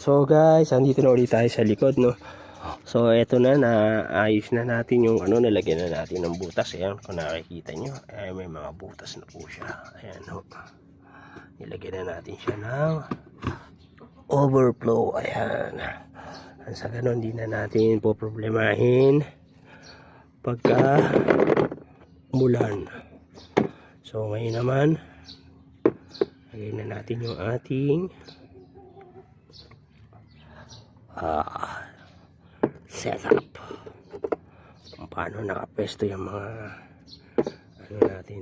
So guys, andito na ulit tayo sa likod, no. So eto na, naayos na natin yung ano, nalagyan na natin ng butas. Ayan, kung nakikita nyo, ay may mga butas na po siya. Ayan, no. Nilagyan na natin siya ng overflow. Ayan. Sa ganon, di na natin po problemahin pagka umulan. So ngayon naman, lagyan na natin yung ating setup, kung paano nakapesto yung mga ano natin.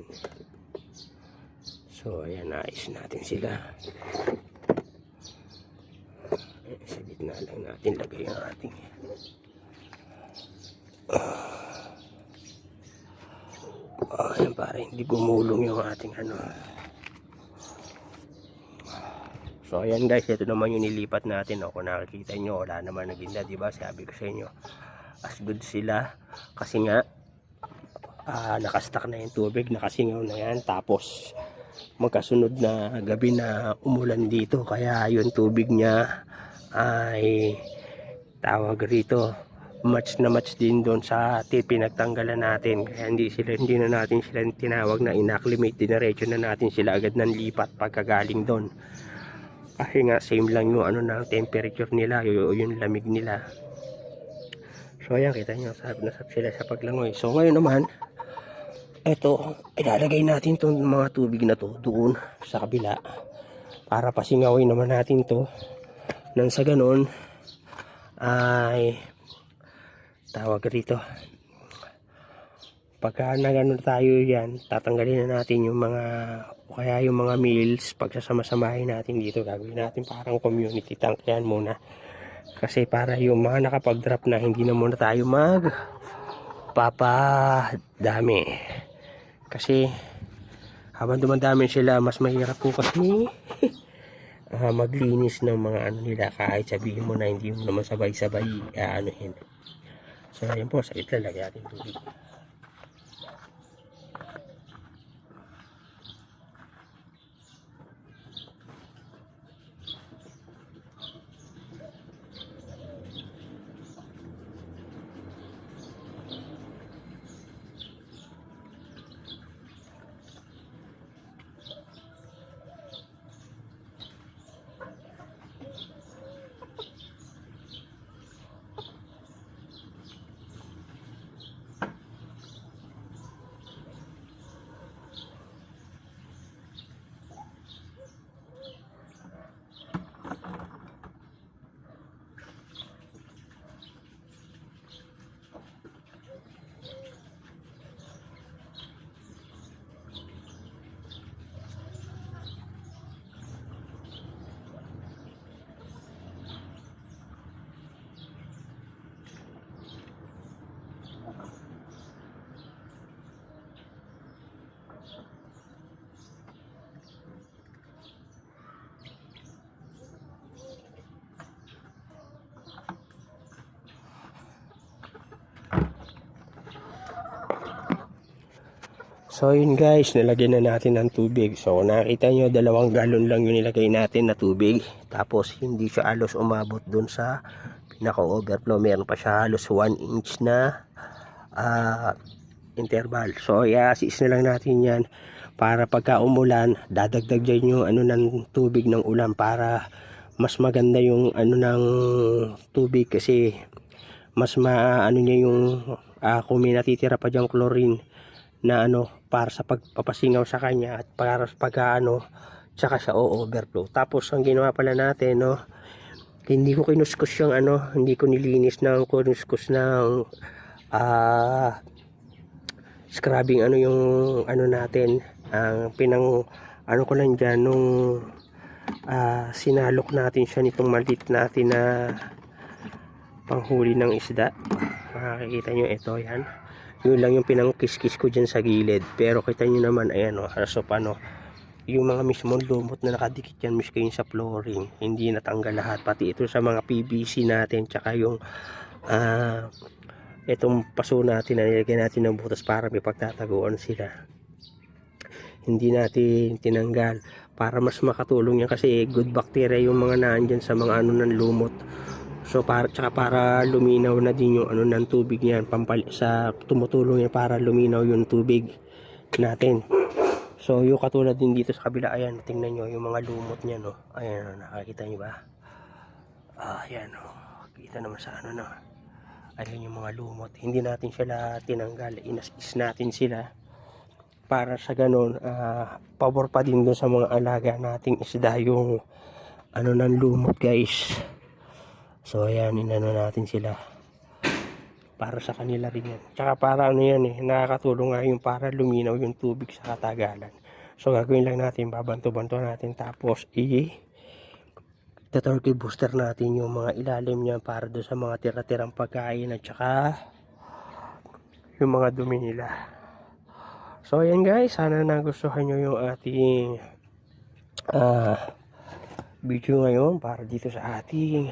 So ayan, naayos natin sila. Ayan, sa gitna lang natin lagay ang ating ayan, para hindi gumulong yung ating ano. So ayan guys, ito naman yung nilipat natin. Kung nakikita nyo, wala naman naginda, diba? Sabi ko sa inyo, as good sila. Kasi nga, nakastack na yung tubig, nakasingaw na yan. Tapos, magkasunod na gabi na umulan dito. Kaya yung tubig niya ay tawag rito, match na match din doon sa pinagtanggalan natin. Kaya hindi na natin sila tinawag na inacclimate, dinaretso na natin sila agad ng lipat pagkagaling doon. Kasi nga same lang yung ano na temperature nila, yung lamig nila. So ayan, kita nyo, sabi na sila sa paglangoy. So ngayon naman, eto, ilalagay natin itong mga tubig na to doon sa kabila para pasingawin naman natin to, nang sa ganon ay tawag rito, pagka nagano tayo yan, tatanggalin na natin yung mga, o kaya yung mga meals, pagsasama-samahin natin dito, gagawin natin parang community tank yan muna. Kasi para yung mga nakapag-drop na, hindi na muna tayo papadami. Kasi habang dumandami sila, mas mahirap po kasi maglinis ng mga ano nila, kahit sabihin mo na hindi mo naman sabay-sabay anuhin. So ayun po, sa itla lagay natin tubig. So yun guys, nilagyan na natin ng tubig. So nakita nyo, 2 galon lang yung nilagay natin na tubig. Tapos hindi siya halos umabot dun sa pinaka-overflow. Meron pa siya halos 1 inch na interval. So i-assist na lang natin yan para pagka umulan, dadagdag dyan yung ano ng tubig ng ulan para mas maganda yung ano ng tubig. Kasi mas maano niya yung kung may natitira pa dyan chlorine na ano, para sa pagpapasingaw sa kanya at para pagka ano, tsaka siya overflow. Tapos ang ginawa pala natin, no, hindi ko kinuskus yung ano, hindi ko nilinis ng kinuskus ng scrubbing ano yung ano natin, ang pinang ano ko lang dyan nung sinalok natin siya nitong maliit natin na panghuli ng isda. Makikita nyo ito, yan, yun lang yung pinangkiskis ko dyan sa gilid. Pero kita nyo naman, ayan o, so paano yung mga mismong lumot na nakadikit yan miski yung sa flooring, hindi natanggal lahat, pati ito sa mga PVC natin, tsaka yung itong paso natin na nilagyan natin ng butas para may pagtataguan sila, hindi natin tinanggal. para mas makatulong yan kasi good bacteria yung mga nandyan sa mga ano ng lumot. So tsaka para luminaw na din yung ano ng tubig niyan, tumutulong yan para luminaw yung tubig natin. So yung katulad din dito sa kabila, ayan, tingnan nyo yung mga lumot niya, no. Ayan, nakakita nyo ba? Ayan, kita naman sa ano, no. Ayan yung mga lumot, hindi natin sila tinanggal, inasis natin sila para sa ganun, pabor pa din dun sa mga alaga nating isda yung ano ng lumot, guys. So ayan, inano natin sila para sa kanila rin yan. Tsaka para ano yan nakakatulong nga yung para luminaw yung tubig sa katagalan. So gagawin lang natin, babanto-banto natin, tapos torque booster natin yung mga ilalim niya para doon sa mga tira-tirang pagkain at saka yung mga dumi nila. So ayan guys, sana nagustuhan nyo yung ating video ngayon para dito sa ating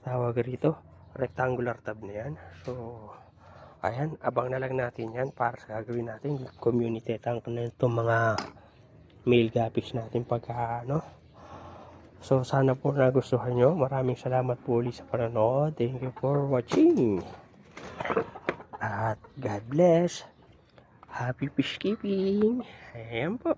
tawag rito, rectangular tub na yan. So ayan, abang na lang natin yan para sa gagawin natin community tank na itong mga male guppies natin pagka ano. So sana po nagustuhan nyo. Maraming salamat po ulit sa panonood. Thank you for watching at God bless. Happy fish keeping. Ayan po.